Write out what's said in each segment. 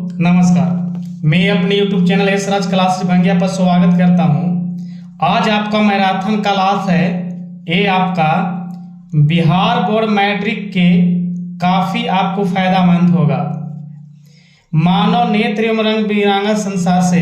नमस्कार। मैं अपने YouTube चैनल यशराज क्लास भंगिया पर स्वागत करता हूं। आज आपका मैराथन क्लास है। ये आपका बिहार बोर्ड मैट्रिक के काफ़ी आपको फायदामंद होगा। मानव नेत्र एवं रंग बिरंगा संसार से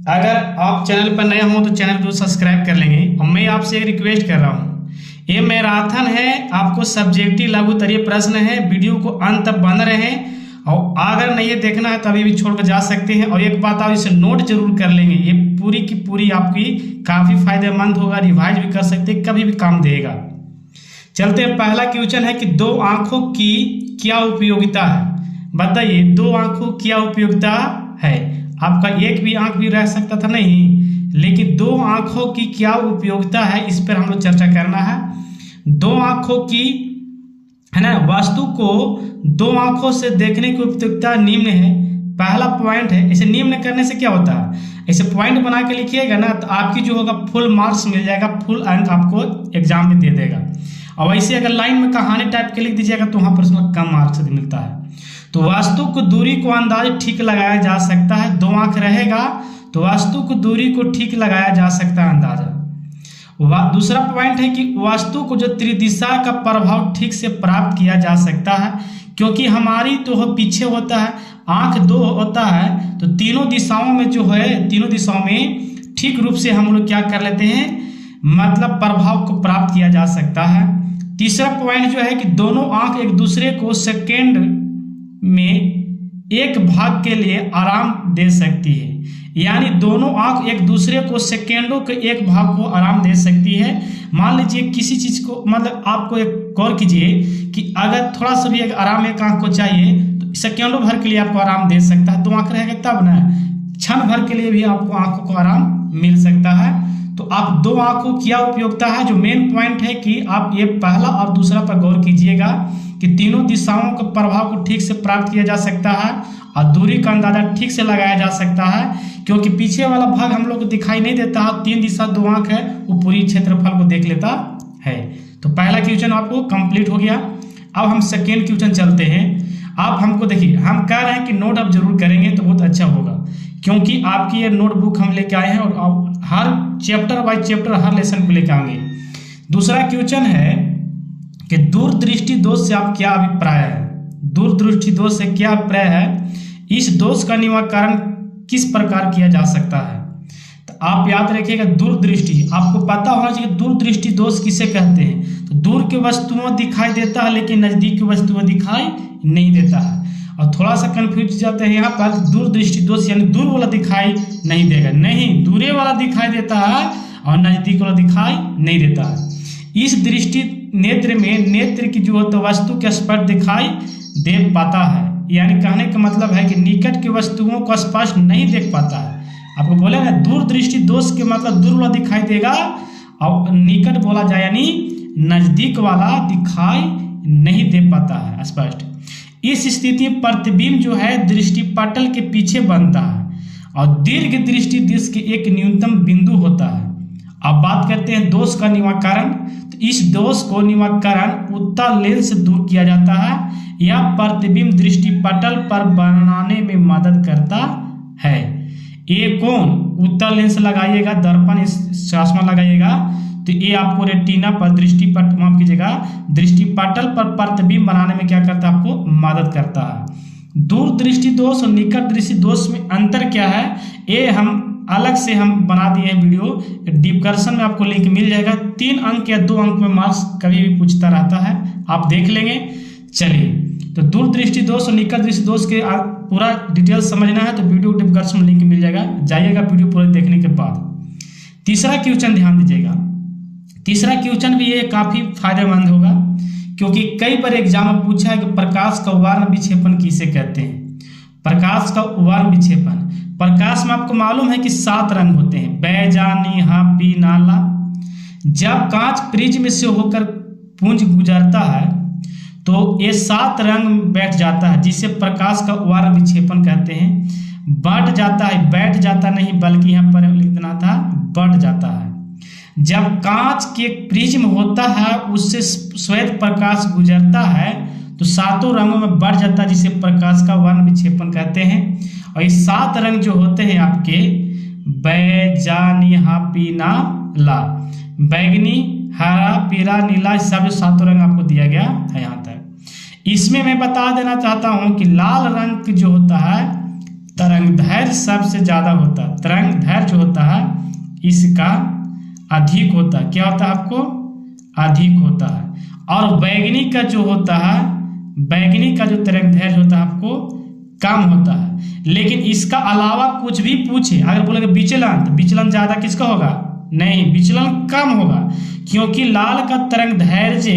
अगर आप चैनल पर नए हों तो चैनल को सब्सक्राइब कर लेंगे। और मैं आपसे एक रिक्वेस्ट कर रहा हूँ, ये मैराथन है, आपको सब्जेक्टिव लघु उत्तरीय प्रश्न है। वीडियो को अंत तक बन रहें और अगर नहीं देखना है तो अभी भी छोड़कर जा सकते हैं। और एक बात आप इसे नोट जरूर कर लेंगे, ये पूरी की पूरी आपकी काफ़ी फायदेमंद होगा। रिवाइज भी कर सकते हैं, कभी भी काम देगा। चलते हैं, पहला क्वेश्चन है कि दो आंखों की क्या उपयोगिता है। बताइए, दो आंखों की क्या उपयोगिता है। आपका एक भी आंख भी रह सकता था नहीं, लेकिन दो आंखों की क्या उपयोगिता है, इस पर हम लोग चर्चा करना है। दो आंखों की है ना, वस्तु को दो आंखों से देखने की उपयोगिता निम्न है। पहला पॉइंट है, इसे निम्न करने से क्या होता है, ऐसे पॉइंट बना के लिखिएगा ना तो आपकी जो होगा फुल मार्क्स मिल जाएगा, फुल अंक आपको एग्जाम में दे देगा। और वैसे अगर लाइन में कहानी टाइप के लिख दीजिएगा तो वहां पर उसमें कम मार्क्स मिलता है। तो वास्तु को दूरी को अंदाज ठीक लगाया जा सकता है। दो आंख रहेगा तो वास्तु को दूरी को ठीक लगाया जा सकता है अंदाजा। दूसरा पॉइंट है कि वास्तु को जो त्रिदिशा का प्रभाव ठीक से प्राप्त किया जा सकता है, क्योंकि हमारी तो पीछे होता है, आंख दो होता है, तो तीनों दिशाओं में जो है, तीनों दिशाओं में ठीक रूप से हम लोग क्या कर लेते हैं, मतलब प्रभाव को प्राप्त किया जा सकता है। तीसरा पॉइंट जो है कि दोनों आंख एक दूसरे को सेकेंड में एक भाग के लिए आराम दे सकती है। यानी दोनों आंख एक दूसरे को सेकेंडों के एक भाग को आराम दे सकती है। मान लीजिए किसी चीज को, मतलब आपको एक गौर कीजिए कि अगर थोड़ा सा भी एक आराम एक आंख को चाहिए तो सेकेंडों भर के लिए आपको आराम दे सकता है। दो आंख रहेगा तब ना, क्षण भर के लिए भी आपको आंखों को आराम मिल सकता है। तो आप दो आंखों की क्या उपयोगिता है, जो मेन पॉइंट है कि आप ये पहला और दूसरा पर गौर कीजिएगा कि तीनों दिशाओं के प्रभाव को ठीक से प्राप्त किया जा सकता है और दूरी का अंदाजा ठीक से लगाया जा सकता है, क्योंकि पीछे वाला भाग हम लोग को दिखाई नहीं देता है। तीन दिशा दो आंख है, वो पूरी क्षेत्रफल को देख लेता है। तो पहला क्वेश्चन आपको कंप्लीट हो गया। अब हम सेकेंड क्वेश्चन चलते हैं। आप हमको देखिए, हम कह रहे हैं कि नोट आप जरूर करेंगे तो बहुत अच्छा होगा, क्योंकि आपकी ये नोटबुक हम लेके आए हैं और हर चैप्टर बाय चैप्टर हर लेसन को लेके आएंगे। दूसरा क्वेश्चन है कि दूरदृष्टि दोष से आप क्या अभिप्राय है। दूरदृष्टि दोष से क्या अभिप्राय है, इस दोष का निवारण किस प्रकार किया जा सकता है। तो आप याद रखिएगा, दूरदृष्टि आपको पता होना चाहिए दूरदृष्टि दोष किसे कहते हैं। तो दूर की वस्तुओं दिखाई देता है लेकिन नजदीक की वस्तुएं दिखाई नहीं देता है। और थोड़ा सा कंफ्यूज जाते हैं यहाँ पर, दूरदृष्टि दोष यानी दूर वाला दिखाई नहीं देगा, नहीं, दूरे वाला दिखाई देता है और नजदीक वाला दिखाई नहीं देता है। इस दृष्टि नेत्र में नेत्र की जो तो वस्तु के स्पष्ट दिखाई दे पाता है, यानी कहने का मतलब है कि निकट की वस्तुओं को स्पष्ट नहीं देख पाता है। आपको बोले ना, दूरदृष्टि दोष के मतलब दूर वाला दिखाई देगा और निकट बोला जाए यानी नजदीक वाला दिखाई नहीं दे पाता है स्पष्ट। इस स्थिति में प्रतिबिंब जो है दृष्टिपटल के पीछे बनता है और दीर्घ दृष्टि दिश के एक न्यूनतम बिंदु होता है। अब बात करते हैं दोष का निवारण। तो इस दोष को निवारण उत्तल लेंस से दूर किया जाता है या प्रतिबिंब दृष्टिपटल पर बनाने में मदद करता है। ये कौन, उत्तल लेंस लगाइएगा, दर्पण चश्मा लगाइएगा तो ये आपको रेटिना पर दृष्टिपटल, माफ कीजिएगा, दृष्टिपटल पर प्रतिबिंब बनाने में क्या करता है, आपको मदद करता है। दूरदृष्टि दोष और निकट दृष्टि दोष में अंतर क्या है, ये हम अलग से हम बना दिए हैं वीडियो, डिस्क्रिप्शन में आपको लिंक मिल जाएगा। 3 अंक या 2 अंक में मार्क्स कभी भी पूछता रहता है, आप देख लेंगे। चलिए, तो दूरदृष्टि दोष और निकट दृष्टि दोष के पूरा डिटेल समझना है तो वीडियो डिस्क्रिप्शन में लिंक मिल जाएगा, जाइएगा वीडियो पूरे देखने के बाद। तीसरा क्वेश्चन ध्यान दीजिएगा, तीसरा क्वेश्चन भी ये काफी फायदेमंद होगा, क्योंकि कई बार एग्जाम में पूछा है कि प्रकाश का वर्ण विक्षेपण किसे कहते हैं। प्रकाश का वर्ण विक्षेपण, प्रकाश में आपको मालूम है कि 7 रंग होते हैं, बैजा, नीहा, पी, नाला। जब कांच प्रिज्म से होकर पुंज गुजरता है तो ये 7 रंग बैठ जाता है, जिसे प्रकाश का वर्ण विक्षेपण कहते हैं। बढ़ जाता है, बैठ जाता नहीं, बल्कि यहाँ पर लिख देना था, बढ़ जाता है। जब कांच के प्रिज्म होता है उससे श्वेत प्रकाश गुजरता है तो 7 रंगों में बढ़ जाता है, जिसे प्रकाश का वर्ण विक्षेपण कहते हैं। कहते हैं। और ये 7 रंग जो होते हैं आपके बैजानिहापीनाला, बैगनी, हरा, पीला, नीला, सब जो 7 रंग आपको दिया गया है यहाँ तक। इसमें मैं बता देना चाहता हूँ कि लाल रंग जो होता है तरंगदैर्घ्य सबसे ज्यादा होता है। तरंगदैर्घ्य जो होता है इसका अधिक होता है। क्या होता है आपको? अधिक होता है। और बैगनी का जो होता है, बैगनी का जो तरंगदैर्घ्य होता है आपको कम होता है। लेकिन इसका अलावा कुछ भी पूछे, अगर बोलेंगे विचलन, तो विचलन ज्यादा किसका होगा? नहीं, विचलन कम होगा, क्योंकि लाल का तरंगदैर्घ्य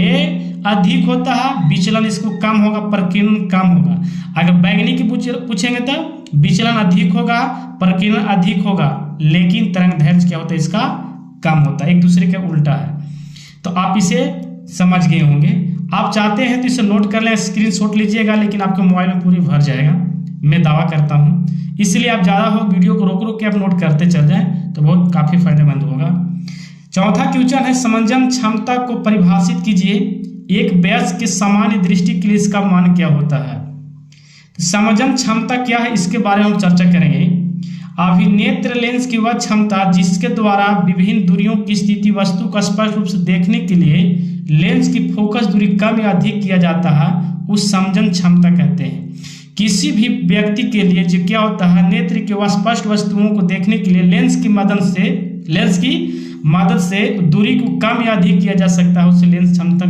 अधिक होता है, विचलन इसको कम होगा, प्रकीर्णन कम होगा। अगर बैगनी की पूछेंगे तो विचलन अधिक होगा, प्रकीर्णन अधिक होगा, लेकिन तरंगदैर्घ्य क्या होता है इसका? कम होता है। एक दूसरे के उल्टा है। तो आप इसे समझ गए होंगे। आप चाहते हैं तो इसे नोट कर लें, स्क्रीनशॉट लीजिएगा, लेकिन आपके मोबाइल में पूरी भर जाएगा, मैं दावा करता हूं। इसलिए आप ज़्यादा हो वीडियो को रोक रोक के आप नोट करते चल जाएं तो बहुत काफ़ी फायदेमंद होगा। चौथा क्वेश्चन है समंजन क्षमता को परिभाषित कीजिए। एक वयस्क के सामान्य दृष्टि के लिए इसका मान क्या होता है? तो समंजन क्षमता क्या है इसके बारे में हम चर्चा करेंगे। अभिनेत्र लेंस की वह क्षमता जिसके द्वारा विभिन्न दूरियों की स्थिति वस्तु को स्पष्ट रूप से देखने के लिए लेंस की फोकस दूरी कम या अधिक किया जाता है, उस समंजन क्षमता कहते हैं। किसी भी व्यक्ति के लिए जो क्या होता है, नेत्र के स्पष्ट वस्तुओं को देखने के लिए लेंस की मदद से दूरी को कम या अधिक किया जा सकता है, उसे लेंस क्षमता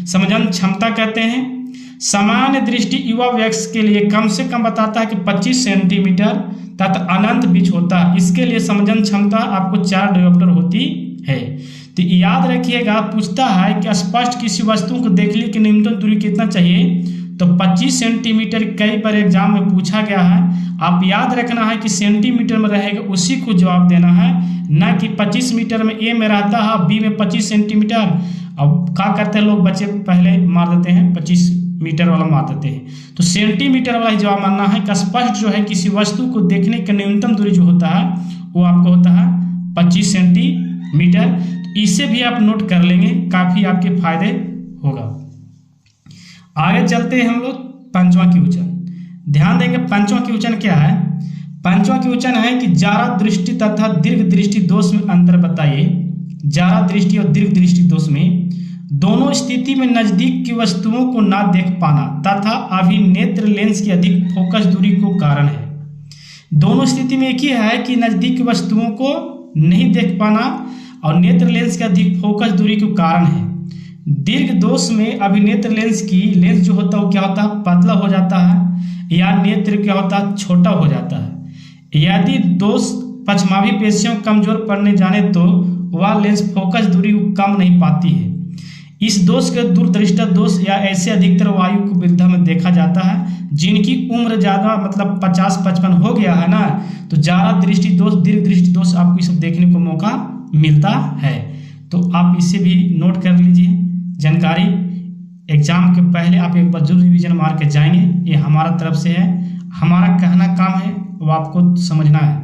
समंजन क्षमता कहते हैं। सामान्य दृष्टि युवा वयस्क के लिए कम से कम बताता है कि 25 सेंटीमीटर तथा अनंत बीच होता है। इसके लिए समंजन क्षमता आपको 4 डायोप्टर होती है। तो याद रखिएगा, पूछता है कि स्पष्ट किसी वस्तु को देखने की न्यूनतम दूरी कितना चाहिए, तो 25 सेंटीमीटर कई बार एग्जाम में पूछा गया है। आप याद रखना है कि सेंटीमीटर में रहेगा उसी को जवाब देना है, ना कि 25 मीटर में ए में रहता है, बी में 25 सेंटीमीटर। अब क्या करते हैं लोग, बच्चे पहले मार देते हैं 25 मीटर वाला मार देते हैं, तो सेंटीमीटर वाला ही जवाब मानना है। स्पष्ट जो है किसी वस्तु को देखने का न्यूनतम दूरी जो होता है वो आपको होता है 25 सेंटीमीटर। इसे भी आप नोट कर लेंगे, काफी आपके फायदे होगा। आगे चलते हैं हम लोग 5वां क्वेश्चन। ध्यान देंगे 5वां क्वेश्चन क्या है। 5वां क्वेश्चन है कि जारा दृष्टि तथा दीर्घ दृष्टि दोष में अंतर बताइए। जारा दृष्टि और दीर्घ दृष्टि दोष में दोनों स्थिति में नजदीक की वस्तुओं को ना देख पाना तथा अभिनेत्र लेंस की अधिक फोकस दूरी को कारण है। दोनों स्थिति में एक ही है कि नजदीक की वस्तुओं को नहीं देख पाना और नेत्र लेंस की अधिक फोकस दूरी के कारण है। दीर्घ दोष में अभिनेत्र लेंस जो होता है वो क्या होता है, पतला हो जाता है, या नेत्र क्या होता है, छोटा हो जाता है। यदि दोष पश्चमाभी पेशियों कमजोर पड़ने जाने तो वह लेंस फोकस दूरी कम नहीं पाती है। इस दोष के दूरदृष्टा दोष या ऐसे अधिकतर वायु को वृद्धा में देखा जाता है जिनकी उम्र ज्यादा मतलब 50-55 हो गया है ना, तो जारा दृष्टि दोष, दीर्घ दृष्टि दोष आपको ये सब देखने को मौका मिलता है। तो आप इसे भी नोट कर लीजिए जानकारी। एग्जाम के पहले आप एक बार जरूर रिवीजन मार के जाएंगे, ये हमारा तरफ से है, हमारा कहना काम है, वो आपको समझना है।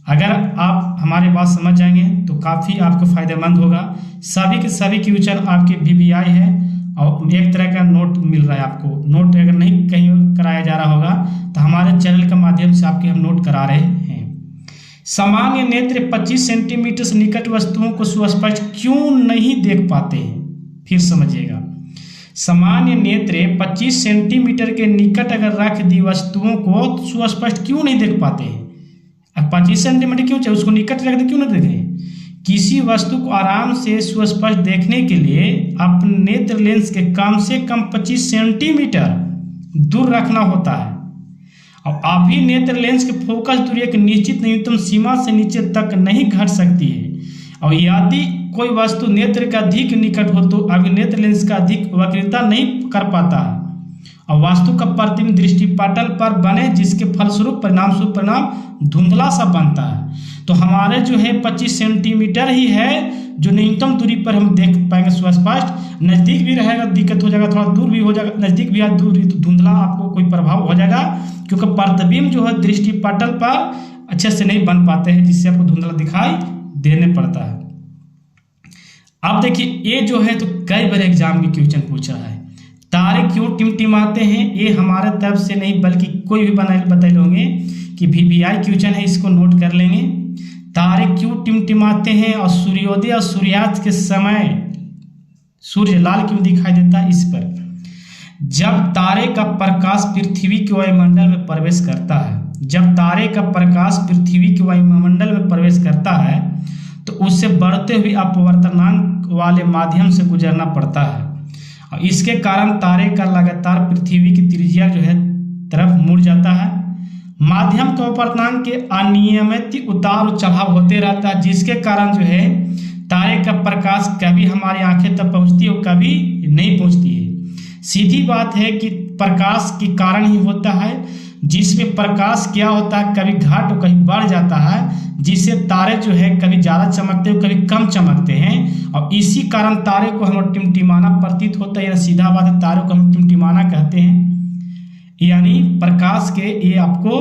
अगर आप हमारी बात समझ जाएंगे तो काफ़ी आपको फायदेमंद होगा। सभी के सभी क्वेश्चन आपके VVI है और एक तरह का नोट मिल रहा है आपको। नोट अगर नहीं कहीं कराया जा रहा होगा तो हमारे चैनल के माध्यम से आपके हम नोट करा रहे हैं। सामान्य नेत्र 25 सेंटीमीटर से निकट वस्तुओं को सुस्पष्ट क्यों नहीं देख पाते हैं? फिर समझिएगा, सामान्य नेत्र 25 सेंटीमीटर के निकट अगर रख दी वस्तुओं को सुस्पष्ट क्यों नहीं देख पाते हैं? 25 सेंटीमीटर क्यों चाहिए, उसको निकट रख दे क्यों नहीं देखें? किसी वस्तु को आराम से सुस्पष्ट देखने के लिए अपने नेत्र लेंस के कम से कम 25 सेंटीमीटर दूर रखना होता है। और अभिनेत्र लेंस के फोकस दूरी एक निश्चित न्यूनतम सीमा से नीचे तक नहीं घट सकती है। और यदि कोई वस्तु नेत्र का अधिक निकट हो तो अभिनेत्र लेंस का अधिक वक्रीता नहीं कर पाता है और वास्तु का प्रतिबिंब दृष्टिपटल पर बने, जिसके फलस्वरूप परिणाम धुंधला सा बनता है। तो हमारे जो है 25 सेंटीमीटर ही है जो न्यूनतम दूरी पर हम देख पाएंगे सुस्पष्ट। नज़दीक भी रहेगा दिक्कत हो जाएगा, थोड़ा दूर भी हो जाएगा, नज़दीक भी दूर तो धुंधला आपको कोई प्रभाव हो जाएगा, क्योंकि प्रतिबिंब जो है दृष्टिपटल पर अच्छे से नहीं बन पाते हैं, जिससे आपको धुंधला दिखाई देने पड़ता है। अब देखिए ये जो है तो कई बार एग्जाम में क्वेश्चन पूछा है, तारे क्यों टिमटिमाते हैं, ये हमारे तरफ से नहीं बल्कि कोई भी बताए होंगे कि VVI क्वेश्चन है, इसको नोट कर लेंगे। तारे क्यों टिमटिमाते हैं और सूर्योदय और सूर्यास्त के समय सूर्य लाल क्यों दिखाई देता है, इस पर। जब तारे का प्रकाश पृथ्वी के वायुमंडल में प्रवेश करता है, जब तारे का प्रकाश पृथ्वी के वायुमंडल में प्रवेश करता है तो उससे बढ़ते हुए अपवर्तनांक वाले माध्यम से गुजरना पड़ता है और इसके कारण तारे का लगातार पृथ्वी की त्रिज्या जो है तरफ मुड़ जाता है। माध्यम के अपवर्तनांक के अनियमित उतार चढ़ाव होते रहता है, जिसके कारण जो है तारे का प्रकाश कभी हमारी आंखें तक पहुंचती है और कभी नहीं पहुंचती है। सीधी बात है कि प्रकाश के कारण ही होता है, जिसमें प्रकाश क्या होता है, कभी घट और कहीं बढ़ जाता है, जिससे तारे जो है कभी ज़्यादा चमकते हैं कभी कम चमकते हैं और इसी कारण तारे को हम टिमटिमाना प्रतीत होता है। या सीधा बात है, तारों को हम टिमटिमाना कहते हैं। यानी प्रकाश के ये आपको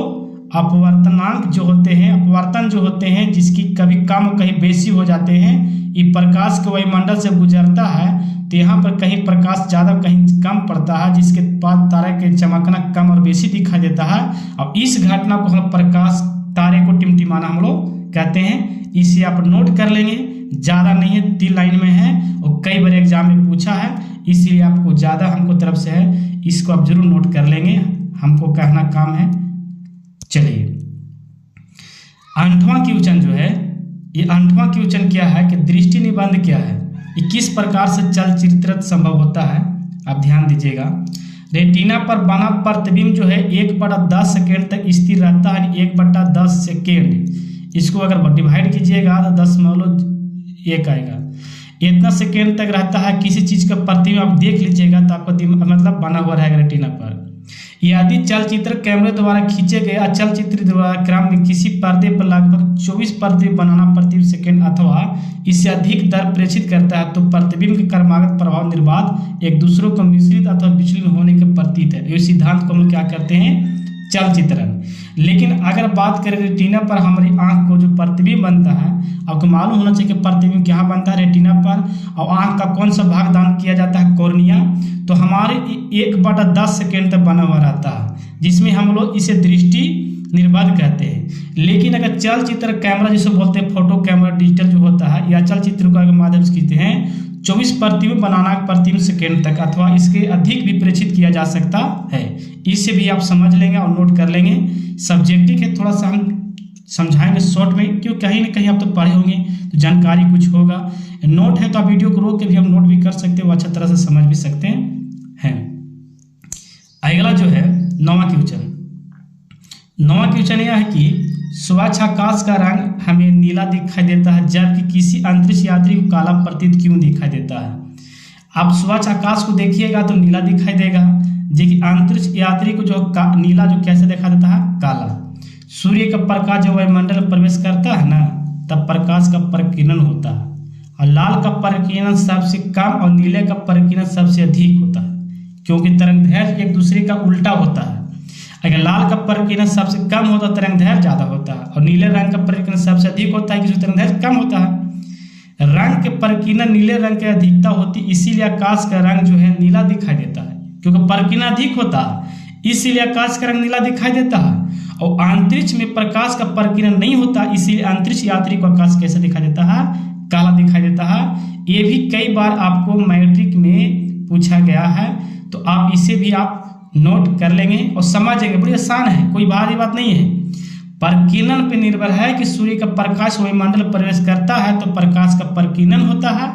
अपवर्तनांक जो होते हैं, अपवर्तन जो होते हैं, जिसकी कभी कम कहीं बेसी हो जाते हैं, ये प्रकाश के वायुमंडल से गुजरता है तो यहाँ पर कहीं प्रकाश ज़्यादा कहीं कम पड़ता है, जिसके बाद तारे के चमकना कम और बेसी दिखाई देता है और इस घटना को हम प्रकाश तारे को टिमटिमाना हम लोग कहते हैं। इसे आप नोट कर लेंगे, ज़्यादा नहीं है, 3 लाइन में है और कई बार एग्जाम में पूछा है, इसलिए आपको ज़्यादा हमको तरफ से है, इसको आप जरूर नोट कर लेंगे, हमको कहना काम है। चलिए 8वां क्वेश्चन जो है, ये 8वां क्वेश्चन क्या है कि दृष्टि निबंध क्या है, ये किस प्रकार से चलचित्रित संभव होता है, आप ध्यान दीजिएगा। रेटिना पर बना प्रतिबिंब जो है 1/10 सेकेंड तक स्थिर रहता है, 1/10 सेकेंड। इसको अगर डिवाइड कीजिएगा तो 10 आएगा, इतना सेकेंड तक रहता है किसी चीज़ का प्रतिबिंब। आप देख लीजिएगा तो आपको मतलब बना हुआ रहेगा रेटिना पर। यदि चलचित्र कैमरे द्वारा खींचे गए अचल चित्र द्वारा क्रम में किसी पर्दे पर लगभग 24 प्रतिबिंब बनाना प्रति सेकंड अथवा इससे अधिक दर प्रेषित करता है तो प्रतिबिंब के क्रमागत प्रभाव निर्बाध एक दूसरों को मिश्रित अथवा विचलित होने के प्रतीत है। इस सिद्धांत को हम क्या करते हैं, चलचित्रण। लेकिन अगर बात करें रेटिना पर हमारी आंख को जो प्रतिबिंब बनता है, आपको मालूम होना चाहिए कि प्रतिबिंब कहाँ बनता है, रेटिना पर, और आंख का कौन सा भाग दान किया जाता है, कॉर्निया। तो हमारे 1/10 सेकेंड तक बना हुआ रहता है, जिसमें हम लोग इसे दृष्टि निर्बाध कहते हैं। लेकिन अगर चलचित्र कैमरा जिसे बोलते हैं, फोटो कैमरा डिजिटल जो होता है, या चलचित्र के माध्यम से खींचते हैं, 24 प्रतिबिंब बनाना प्रति सेकेंड तक अथवा इसके अधिक भी प्रेषित किया जा सकता है। इससे भी आप समझ लेंगे और नोट कर लेंगे। सब्जेक्टिव है, थोड़ा सा हम समझाएंगे शॉर्ट में, क्यों कहीं ना कहीं आप तो पढ़े होंगे तो जानकारी कुछ होगा। नोट है तो आप वीडियो को रोक के भी हम नोट भी कर सकते हो, अच्छी तरह से समझ भी सकते हैं। अगला जो है 9वां क्वेश्चन। 9वां क्वेश्चन यह है कि स्वच्छ आकाश का रंग हमें नीला दिखाई देता है जबकि किसी अंतरिक्ष यात्री को काला प्रतीत क्यों दिखाई देता है। आप स्वच्छ आकाश को देखिएगा तो नीला दिखाई देगा, जबकि अंतरिक्ष यात्री को जो नीला जो कैसे दिखा देता है, काला। सूर्य का प्रकाश जब वायुमंडल में प्रवेश करता है ना, तब प्रकाश का प्रकीर्णन होता है और लाल का प्रकीर्णन सबसे कम और नीले का प्रकीर्णन सबसे अधिक होता है, क्योंकि तरंगदैर्घ्य एक दूसरे का उल्टा होता है। अगर लाल का प्रकीर्णन सबसे कम होता है तरंगदैर्घ्य ज़्यादा होता है और नीले रंग का प्रकीर्णन सबसे अधिक होता है, क्योंकि तरंगदैर्घ्य कम होता है। रंग के प्रकीर्णन नीले रंग की अधिकता होती, इसीलिए आकाश का रंग जो है नीला दिखाई देता है, क्योंकि प्रकीर्णन अधिक होता है, इसीलिए आकाश का रंग नीला दिखाई देता है। और अंतरिक्ष में प्रकाश का प्रकीर्णन नहीं होता, इसीलिए अंतरिक्ष यात्री को आकाश कैसे दिखाई देता है, काला दिखाई देता है। ये भी कई बार आपको मैट्रिक में पूछा गया है, तो आप इसे भी आप नोट कर लेंगे और समझेंगे, बड़ी आसान है, कोई भारी बात नहीं है। प्रकीर्णन पर निर्भर है कि सूर्य का प्रकाश वायुमंडल में प्रवेश करता है तो प्रकाश का प्रकीर्णन होता है,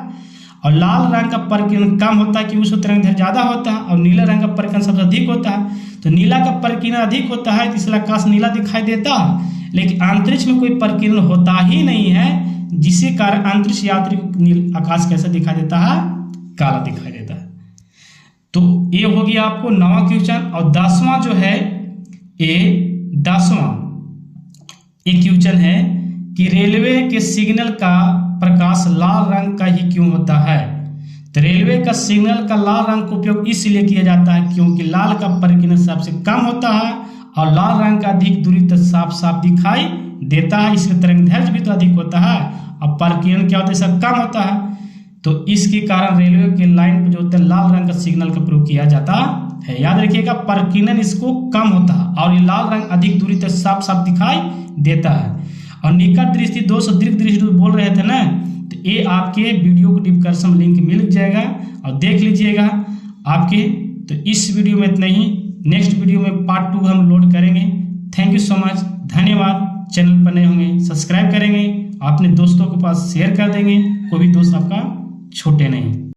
और लाल रंग का प्रकीर्णन कम होता है क्योंकि उसका तरंगदैर्घ्य ज़्यादा होता है, और नीले रंग का प्रकीर्णन सबसे अधिक होता है। तो नीला का प्रकीर्णन अधिक होता है तो इसलिए आकाश नीला दिखाई देता है, लेकिन अंतरिक्ष में कोई प्रकीर्णन होता ही नहीं है, जिसके कारण अंतरिक्ष यात्री को आकाश कैसा दिखाई देता है, काला दिखाई देता है। तो ये हो गया आपको 9वां क्वेश्चन। और 10वां जो है, ये 10वां एक क्वेश्चन है कि रेलवे के सिग्नल का प्रकाश लाल रंग का ही क्यों होता है। तो रेलवे का सिग्नल का लाल रंग का उपयोग इसलिए किया जाता है क्योंकि लाल का प्रकीर्णन सबसे कम होता है और लाल रंग का अधिक दूरी तक साफ साफ दिखाई देता है, इसमें तरंगदैर्घ्य भी तो अधिक होता है और प्रकीर्णन क्या होता है, सब कम होता है। तो इसके कारण रेलवे के लाइन पर जो होता है लाल रंग का सिग्नल का प्रयोग किया जाता है। याद रखिएगा, प्रकीर्णन इसको कम होता है और ये लाल रंग अधिक दूरी तक साफ साफ दिखाई देता है। और निकट दृष्टि दोष और दीर्घ दृष्टि बोल रहे थे ना, तो ये आपके वीडियो को डिस्क्रिप्शन लिंक मिल जाएगा और देख लीजिएगा आपके। तो इस वीडियो में इतना ही, नेक्स्ट वीडियो में पार्ट 2 हम लोड करेंगे। थैंक यू सो मच, धन्यवाद। चैनल पर नए होंगे सब्सक्राइब करेंगे, अपने दोस्तों के पास शेयर कर देंगे, कोई भी दोस्त आपका छोटे नहीं।